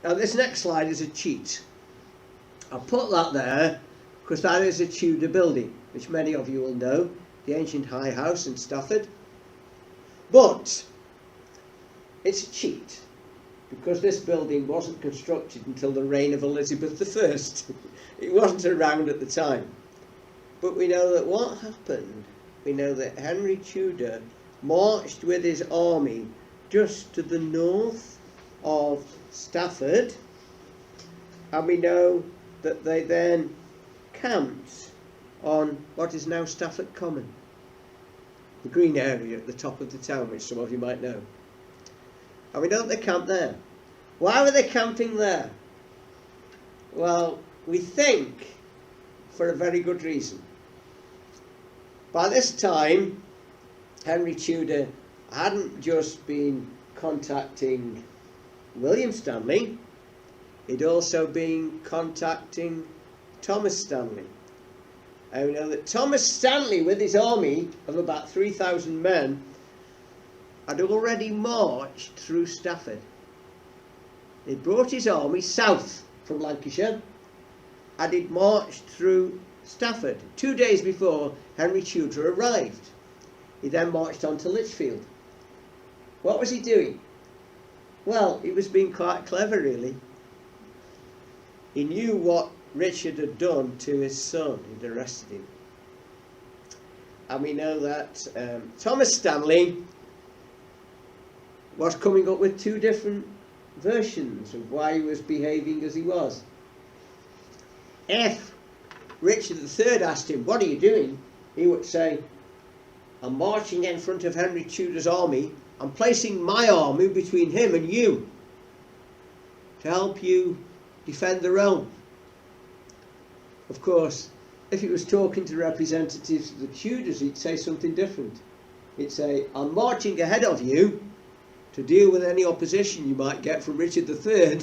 Now this next slide is a cheat. I'll put that there because that is a Tudor building, which many of you will know, the ancient High House in Stafford. But it's a cheat because this building wasn't constructed until the reign of Elizabeth I. It wasn't around at the time. But we know that what happened, we know that Henry Tudor marched with his army just to the north of Stafford, and we know that they then camped on what is now Stafford Common, the green area at the top of the town, which some of you might know. And we know that they camped there. Why were they camping there? Well, we think for a very good reason. By this time, Henry Tudor hadn't just been contacting William Stanley, he'd also been contacting Thomas Stanley. And we know that Thomas Stanley, with his army of about 3,000 men, had already marched through Stafford. He brought his army south from Lancashire and he'd marched through Stafford 2 days before Henry Tudor arrived. He then marched on to Lichfield. What was he doing? Well, he was being quite clever, really. He knew what Richard had done to his son. He'd arrested him. And we know that Thomas Stanley was coming up with two different versions of why he was behaving as he was. If Richard III asked him, "What are you doing?" he would say, "I'm marching in front of Henry Tudor's army. I'm placing my army between him and you to help you defend the realm." Of course, if he was talking to representatives of the Tudors, he'd say something different. He'd say, "I'm marching ahead of you to deal with any opposition you might get from Richard III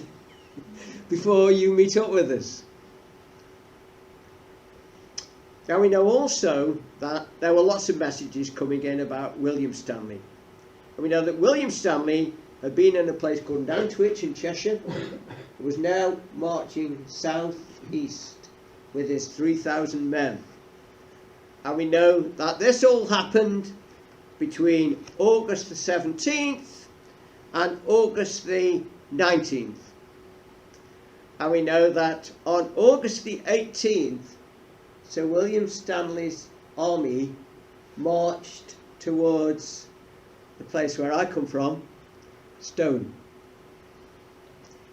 before you meet up with us." Now we know also that there were lots of messages coming in about William Stanley. And we know that William Stanley had been in a place called Nantwich in Cheshire. He was now marching south-east with his 3,000 men. And we know that this all happened between August the 17th and August the 19th. And we know that on August the 18th, Sir William Stanley's army marched towards the place where I come from, Stone.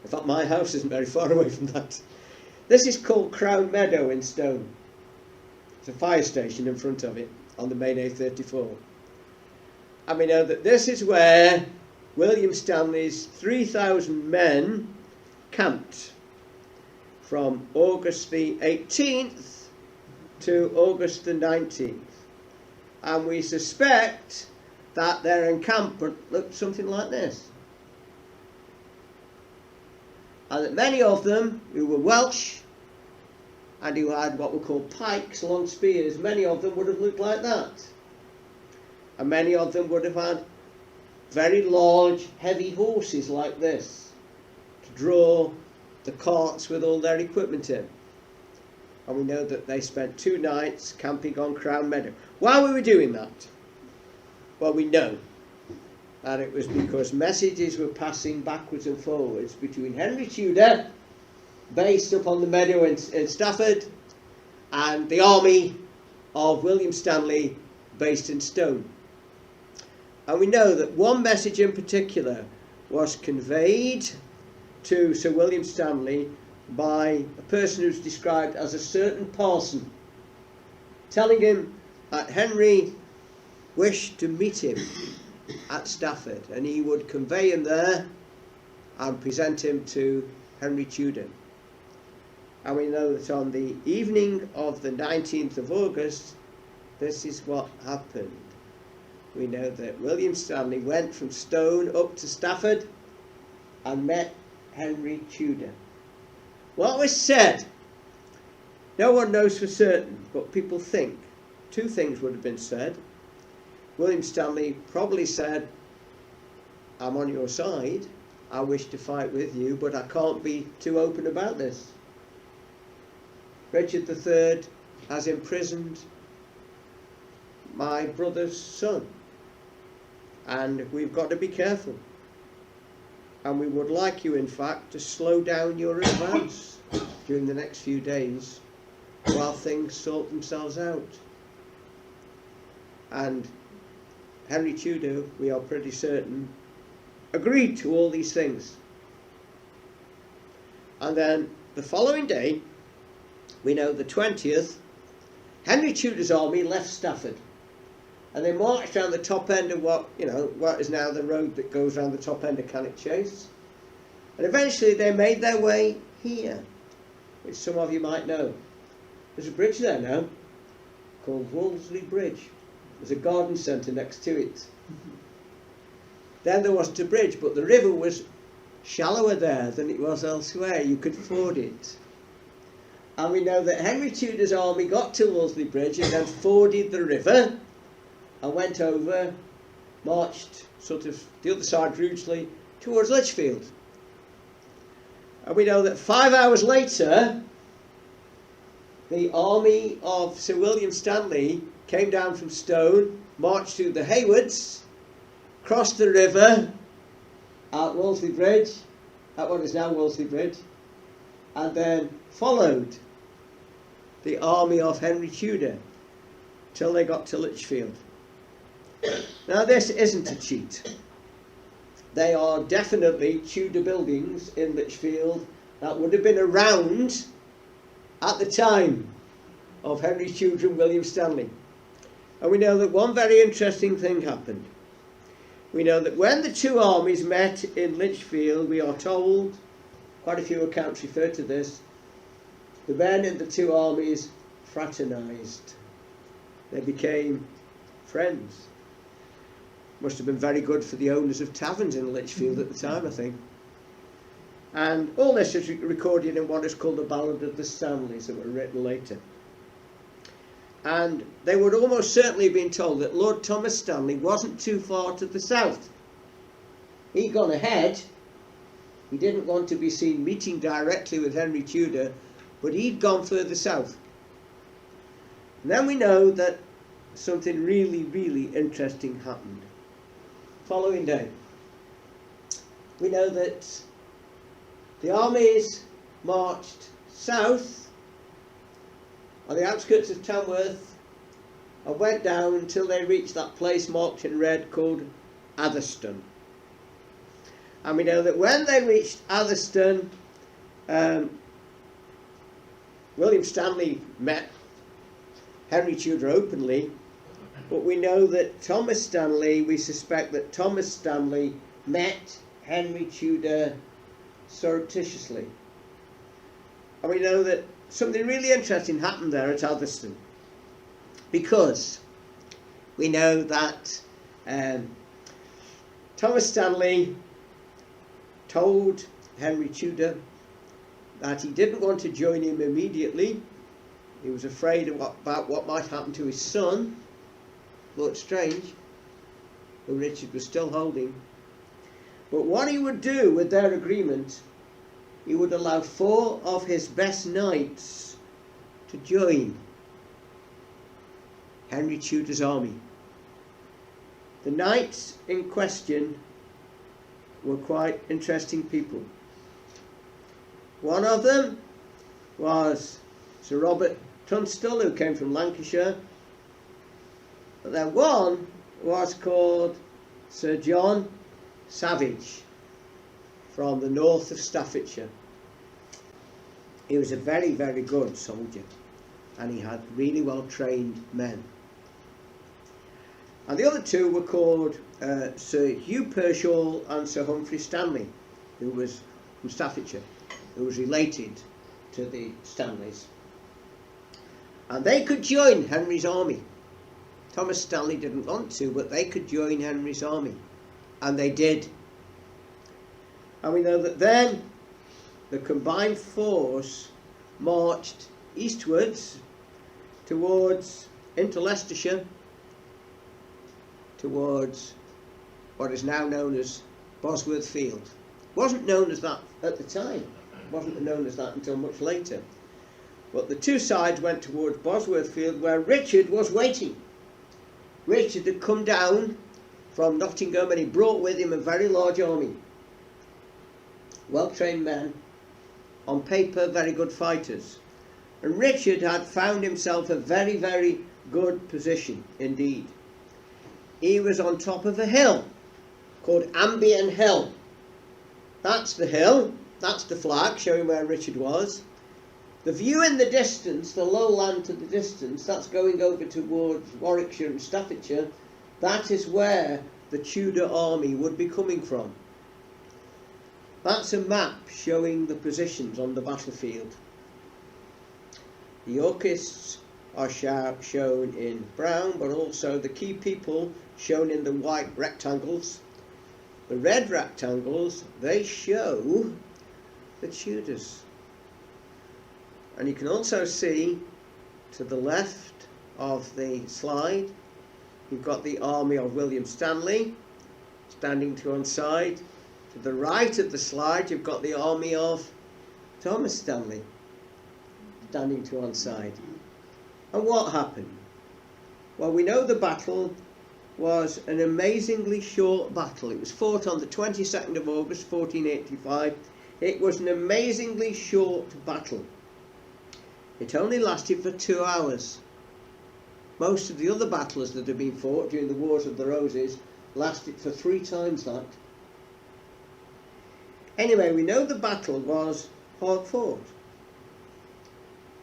In fact, my house isn't very far away from that. This is called Crown Meadow in Stone. There's a fire station in front of it on the main A34. And we know that this is where William Stanley's 3,000 men camped from August the 18th to August the 19th. And we suspect that their encampment looked something like this. And that many of them, who were Welsh and who had what were called pikes, long spears, many of them would have looked like that. And many of them would have had very large, heavy horses like this to draw the carts with all their equipment in. And we know that they spent 2 nights camping on Crown Meadow. Why were we doing that? Well, we know that it was because messages were passing backwards and forwards between Henry Tudor, based up on the meadow in Stafford, and the army of William Stanley, based in Stone. And we know that one message in particular was conveyed to Sir William Stanley by a person who's described as a certain parson, telling him that Henry wished to meet him at Stafford, and he would convey him there and present him to Henry Tudor. And we know that on the evening of the 19th of August, this is what happened. We know that William Stanley went from Stone up to Stafford and met Henry Tudor. What was said, no one knows for certain, but people think 2 things would have been said. William Stanley probably said, "I'm on your side," I wish to fight with you, but I can't be too open about this. Richard III has imprisoned my brother's son, and we've got to be careful. And we would like you, in fact, to slow down your advance during the next few days while things sort themselves out. And Henry Tudor, we are pretty certain, agreed to all these things. And then the following day, we know the 20th, Henry Tudor's army left Stafford. And they marched down the top end of what is now the road that goes around the top end of Cannock Chase. And eventually they made their way here, which some of you might know. There's a bridge there now called Wolseley Bridge. There's a garden centre next to it. Then there wasn't a bridge, but the river was shallower there than it was elsewhere. You could ford it. And we know that Henry Tudor's army got to Wolseley Bridge and then forded the river and went over, marched sort of the other side Rugeley towards Lichfield. And we know that 5 hours later, the army of Sir William Stanley came down from Stone, marched through the Haywoods, crossed the river at Wolseley Bridge, at what is now Wolseley Bridge, and then followed the army of Henry Tudor till they got to Lichfield. Now this isn't a cheat. They are definitely Tudor buildings in Lichfield that would have been around at the time of Henry Tudor and William Stanley. And we know that one very interesting thing happened. We know that when the two armies met in Lichfield, we are told, quite a few accounts refer to this, the men in the two armies fraternised. They became friends. Must have been very good for the owners of taverns in Lichfield at the time, I think. And all this is recorded in what is called the Ballad of the Stanleys, that were written later. And they would almost certainly have been told that Lord Thomas Stanley wasn't too far to the south. He'd gone ahead. He didn't want to be seen meeting directly with Henry Tudor, but he'd gone further south. And then we know that something really, really interesting happened. Following day, we know that the armies marched south on the outskirts of Tamworth and went down until they reached that place marked in red called Atherstone. And we know that when they reached Atherstone, William Stanley met Henry Tudor openly, but we know that Thomas Stanley, we suspect that Thomas Stanley met Henry Tudor surreptitiously. And we know that something really interesting happened there at Atherstone, because we know that Thomas Stanley told Henry Tudor that he didn't want to join him immediately. He was afraid about what might happen to his son, Lord Strange, who Richard was still holding. But what he would do with their agreement, he would allow 4 of his best knights to join Henry Tudor's army. The knights in question were quite interesting people. One of them was Sir Robert Tunstall, who came from Lancashire. But then one was called Sir John Savage, from the north of Staffordshire. He was a very, very good soldier, and he had really well trained men. And the other 2 were called Sir Hugh Pershall and Sir Humphrey Stanley, who was from Staffordshire, who was related to the Stanleys. And they could join Henry's army. Thomas Stanley didn't want to, but they could join Henry's army. And they did. And we know that then the combined force marched eastwards towards, into Leicestershire, towards what is now known as Bosworth Field. Wasn't known as that at the time. Wasn't known as that until much later. But the two sides went towards Bosworth Field, where Richard was waiting. Richard had come down from Nottingham and he brought with him a very large army. Well-trained men, on paper very good fighters. And Richard had found himself a very, very good position indeed. He was on top of a hill called Ambion Hill. That's the hill, that's the flag showing where Richard was. The view in the distance, the lowland to the distance, that's going over towards Warwickshire and Staffordshire. That is where the Tudor army would be coming from. That's a map showing the positions on the battlefield. The Yorkists are shown in brown, but also the key people shown in the white rectangles. The red rectangles, they show the Tudors. And you can also see to the left of the slide, you've got the army of William Stanley standing to one side. To the right of the slide, you've got the army of Thomas Stanley standing to one side. And what happened? Well, we know the battle was an amazingly short battle. It was fought on the 22nd of August 1485. It was an amazingly short battle. It only lasted for 2 hours. Most of the other battles that have been fought during the Wars of the Roses lasted for 3 times that. Anyway, we know the battle was hard fought.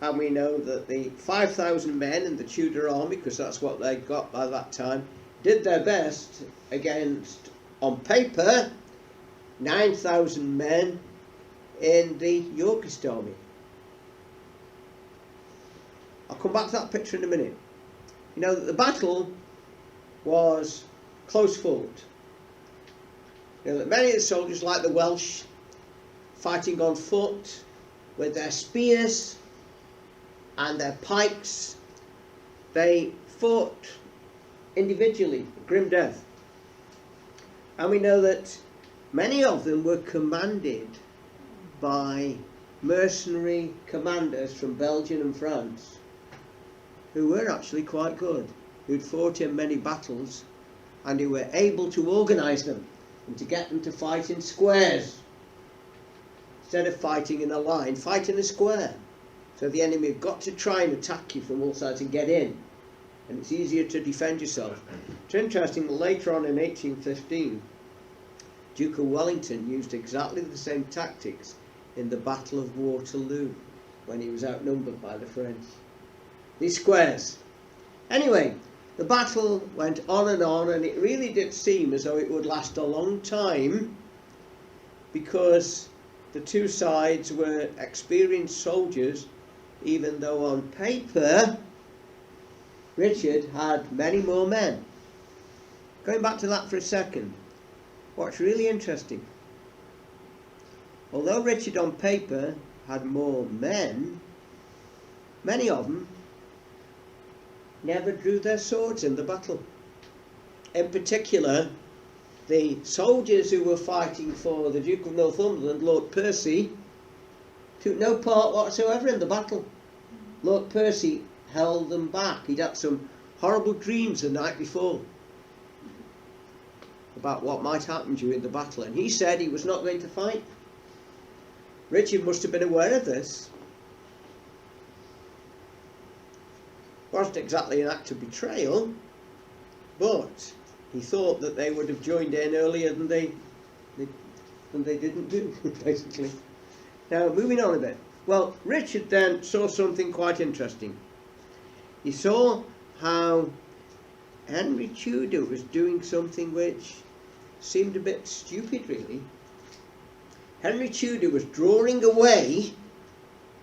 And we know that the 5,000 men in the Tudor army, because that's what they got by that time, did their best against, on paper, 9,000 men in the Yorkist army. I'll come back to that picture in a minute. You know that the battle was close fought. You know that many of the soldiers, like the Welsh, fighting on foot with their spears and their pikes, they fought individually, grim death. And we know that many of them were commanded by mercenary commanders from Belgium and France, who were actually quite good, who'd fought in many battles, and who were able to organise them and to get them to fight in squares. Instead of fighting in a line, fight in a square. So the enemy have got to try and attack you from all sides and get in. And it's easier to defend yourself. It's interesting that later on in 1815, Duke of Wellington used exactly the same tactics in the Battle of Waterloo, when he was outnumbered by the French. These squares. Anyway, the battle went on, and it really did seem as though it would last a long time, because the two sides were experienced soldiers, even though on paper Richard had many more men. Going back to that for a second, what's really interesting, although Richard on paper had more men, many of them never drew their swords in the battle. In particular, the soldiers who were fighting for the Duke of Northumberland, Lord Percy, took no part whatsoever in the battle. Lord Percy held them back. He'd had some horrible dreams the night before about what might happen during the battle, and he said he was not going to fight. Richard must have been aware of this. It wasn't exactly an act of betrayal, but he thought that they would have joined in earlier than they didn't do, basically. Now, moving on a bit. Well, Richard then saw something quite interesting. He saw how Henry Tudor was doing something which seemed a bit stupid, really. Henry Tudor was drawing away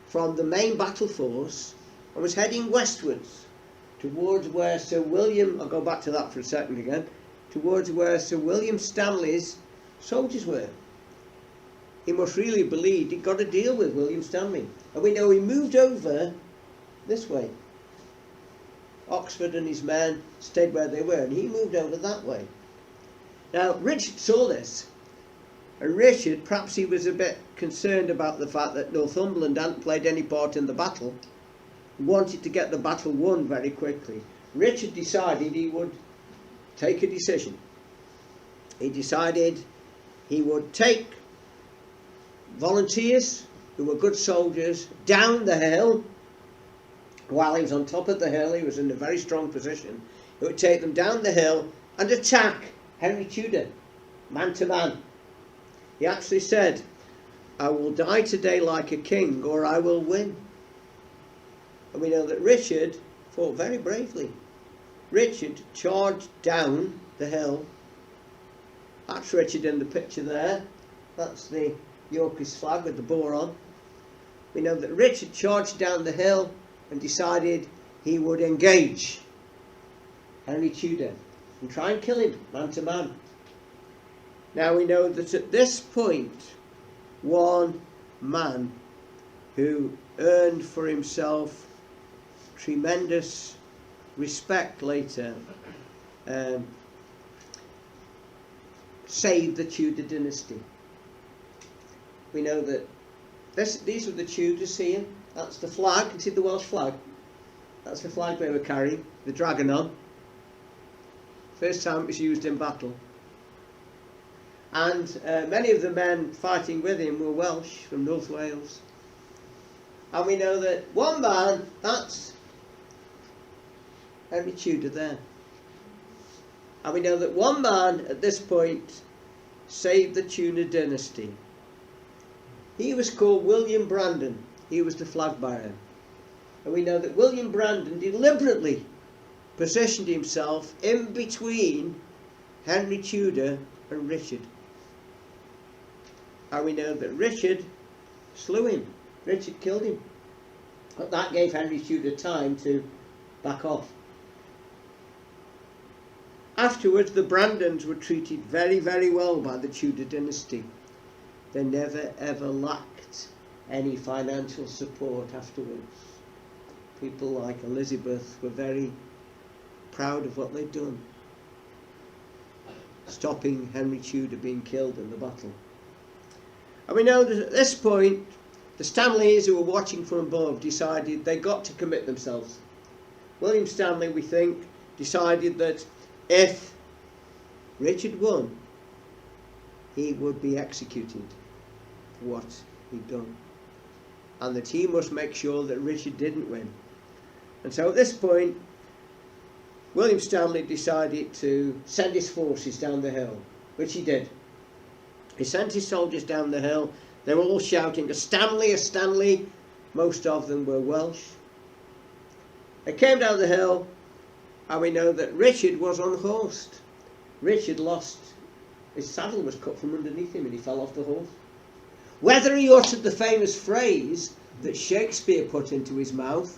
from the main battle force and was heading westwards towards where Sir William, I'll go back to that for a second again, towards where Sir William Stanley's soldiers were. He must really believe he'd got a deal with William Stanley. And we know he moved over this way. Oxford and his men stayed where they were, and he moved over that way. Now, Richard saw this, And Richard, perhaps he was a bit concerned about the fact that Northumberland hadn't played any part in the battle, wanted to get the battle won very quickly. Richard decided he would take a decision. He decided he would take volunteers who were good soldiers down the hill. While he was on top of the hill, he was in a very strong position. He would take them down the hill and attack Henry Tudor, man to man. He actually said, "I will die today like a king, or I will win." And we know that Richard fought very bravely. Richard charged down the hill. That's Richard in the picture there. That's the Yorkist flag with the boar on. We know that Richard charged down the hill and decided he would engage Henry Tudor and try and kill him man to man. Now we know that at this point, one man who earned for himself tremendous respect later saved the Tudor dynasty. We know that these were the Tudors here. That's the flag. You can see the Welsh flag. That's the flag they were carrying, the dragon on. First time it was used in battle. And many of the men fighting with him were Welsh from North Wales. And we know that one man, that's Henry Tudor there. And we know that one man at this point saved the Tudor dynasty. He was called William Brandon. He was the flag bearer. And we know that William Brandon deliberately positioned himself in between Henry Tudor and Richard. And we know that Richard slew him. Richard killed him. But that gave Henry Tudor time to back off. Afterwards, the Brandons were treated very, very well by the Tudor dynasty. They never ever lacked any financial support afterwards. People like Elizabeth were very proud of what they'd done, stopping Henry Tudor being killed in the battle. And we know that at this point, the Stanleys who were watching from above decided they got to commit themselves. William Stanley, we think, decided that if Richard won, he would be executed for what he'd done, and that he must make sure that Richard didn't win. And so at this point, William Stanley decided to send his forces down the hill, which he did. He sent his soldiers down the hill. They were all shouting, "A Stanley, a Stanley." Most of them were Welsh. They came down the hill, and we know that Richard was unhorsed. Richard lost, his saddle was cut from underneath him and he fell off the horse. Whether he uttered the famous phrase that Shakespeare put into his mouth,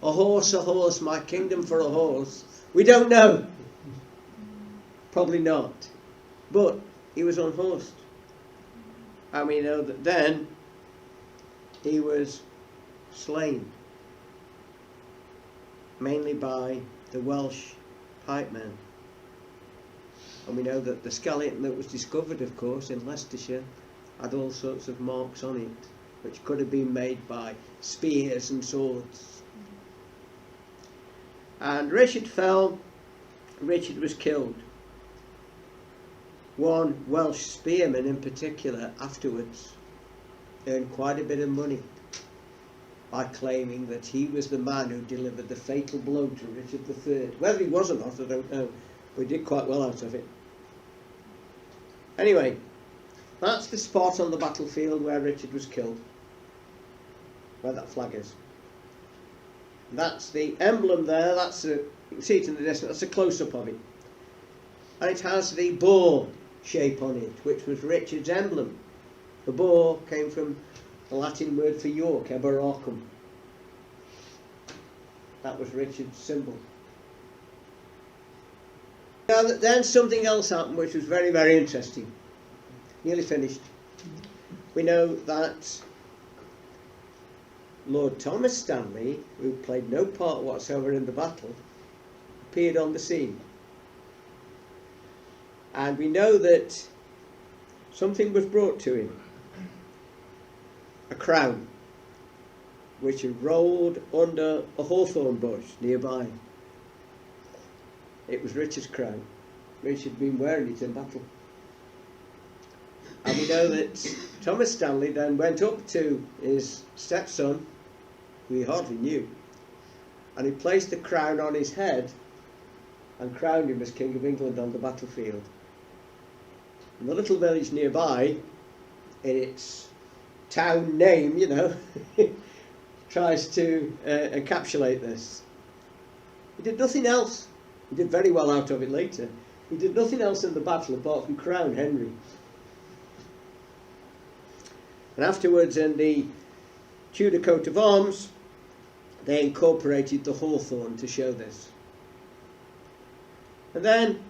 a horse, my kingdom for a horse," we don't know. Probably not. But he was unhorsed. And we know that then he was slain, mainly by the Welsh pikemen. And we know that the skeleton that was discovered, of course, in Leicestershire had all sorts of marks on it, which could have been made by spears and swords. And Richard fell, Richard was killed. One Welsh spearman in particular afterwards earned quite a bit of money by claiming that he was the man who delivered the fatal blow to Richard III. Whether he was or not, I don't know, but he did quite well out of it. Anyway, that's the spot on the battlefield where Richard was killed, where that flag is. That's the emblem there, you can see it in the distance, that's a close-up of it. And it has the boar shape on it, which was Richard's emblem. The boar came from the Latin word for York, Eboracum. That was Richard's symbol. Now then something else happened which was very, very interesting. Nearly finished. We know that Lord Thomas Stanley, who played no part whatsoever in the battle, appeared on the scene. And we know that something was brought to him, a crown, which had rolled under a hawthorn bush nearby. It was Richard's crown. Richard had been wearing it in battle. And we know that Thomas Stanley then went up to his stepson, who he hardly knew, and he placed the crown on his head and crowned him as King of England on the battlefield. And the little village nearby, in its town name, you know, tries to encapsulate this. He did nothing else. He did very well out of it later. He did nothing else in the battle apart from crown Henry. And afterwards, in the Tudor coat of arms, they incorporated the hawthorn to show this. And then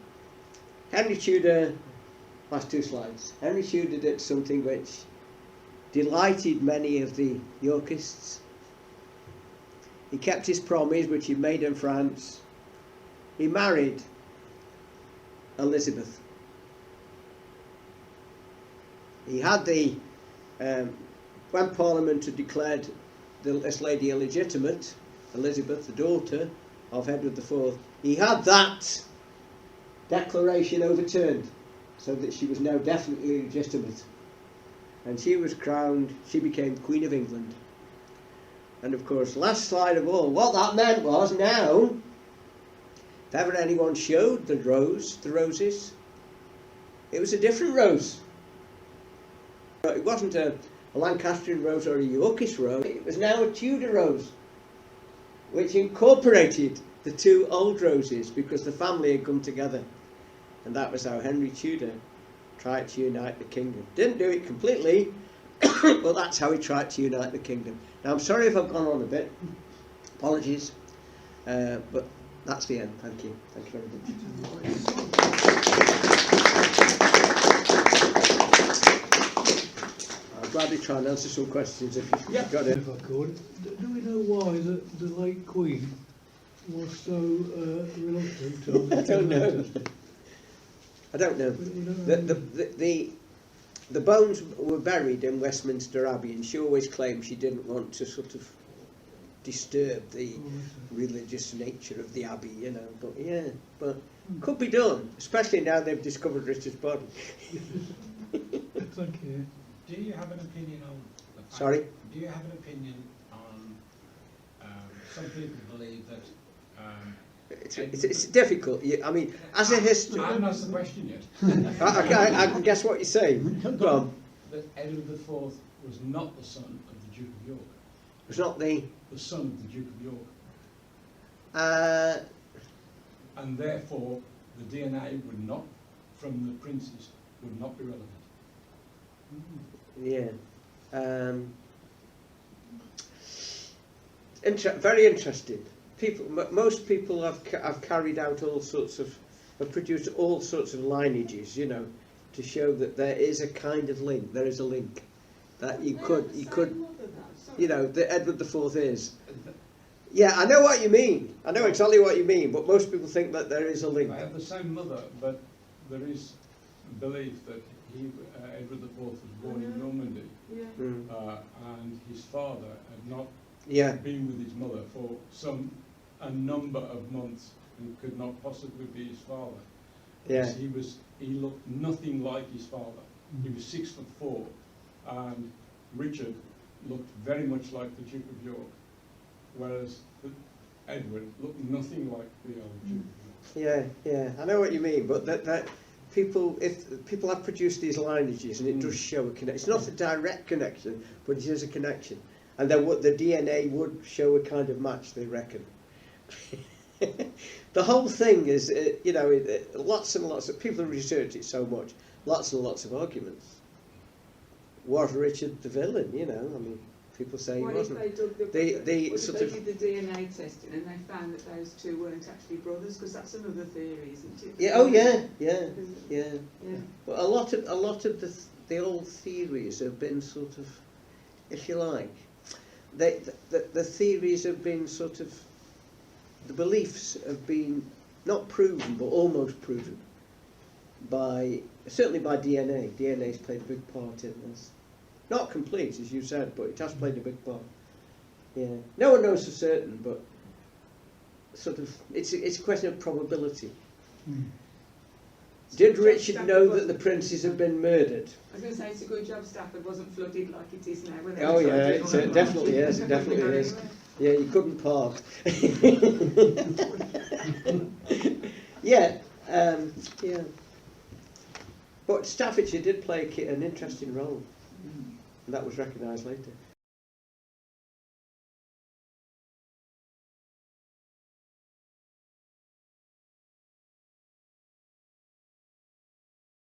Henry Tudor, last two slides, Henry Tudor did something which delighted many of the Yorkists. He kept his promise, which he made in France. He married Elizabeth. He had the, when Parliament had declared this lady illegitimate, Elizabeth, the daughter of Edward IV, he had that declaration overturned so that she was now definitely legitimate. And she was crowned, she became Queen of England. And of course, last slide of all, what that meant was now, if ever anyone showed the roses, it was a different rose. It wasn't a Lancastrian rose or a Yorkish rose, it was now a Tudor rose, which incorporated the two old roses because the family had come together. And that was how Henry Tudor tried to unite the kingdom. Didn't do it completely, but that's how he tried to unite the kingdom. Now I'm sorry if I've gone on a bit, apologies, but that's the end. Thank you. Thank you very much. I'll gladly try and answer some questions if you've got it. If I could, do we know why the late Queen was so reluctant to I don't know. I don't know. The bones were buried in Westminster Abbey, and she always claimed she didn't want to sort of disturb the religious nature of the Abbey, you know. But yeah, but could be done, especially now they've discovered Richard's body. Thank you. Do you have an opinion on the fact, Sorry? Do you have an opinion on some people believe that It's difficult. I mean, as a history, I haven't asked the question yet. I can guess what you're saying. Go on. That Edward IV was not the son of the Duke of York. It's not the son of the Duke of York. And therefore the DNA would not, from the princes, would not be relevant. Yeah. Very interesting. Most people have carried out all sorts of, have produced all sorts of lineages, you know, to show that there is a kind of link. There is a link that you could, you know, that Edward IV is. Yeah, I know what you mean. I know exactly what you mean. But most people think that there is a link. I have the same mother, but there is belief that Edward IV was born in Normandy, and his father had not been with his mother for a number of months and could not possibly be his father. Yeah. Because he looked nothing like his father. He was 6'4", and Richard looked very much like the Duke of York, whereas Edward looked nothing like the old Duke of York. Yeah, I know what you mean, but that people, if people have produced these lineages, and it does show a connection. It's not a direct connection, but it is a connection, and then the DNA would show a kind of match, they reckon. The whole thing is, you know, lots and lots of people research it so much, lots and lots of arguments. Was Richard the villain? You know, I mean, people say he wasn't. What if they did the DNA testing and they found that those two weren't actually brothers? Because that's another theory, isn't it? Yeah. Oh yeah. Well, a lot of the old theories have been sort of, if you like, the theories have been sort of, the beliefs have been not proven but almost proven by certainly by DNA. DNA's played a big part in this. Not complete, as you said, but it has played a big part. Yeah. No one knows for certain, but sort of, it's a question of probability. Did Richard know that the princes had been murdered? I was going to say it's a good job Stafford wasn't flooded like it is now. Oh yeah, it definitely is. It definitely is. Yeah, you couldn't park. Yeah, yeah. But Staffordshire did play an interesting role, and that was recognised later.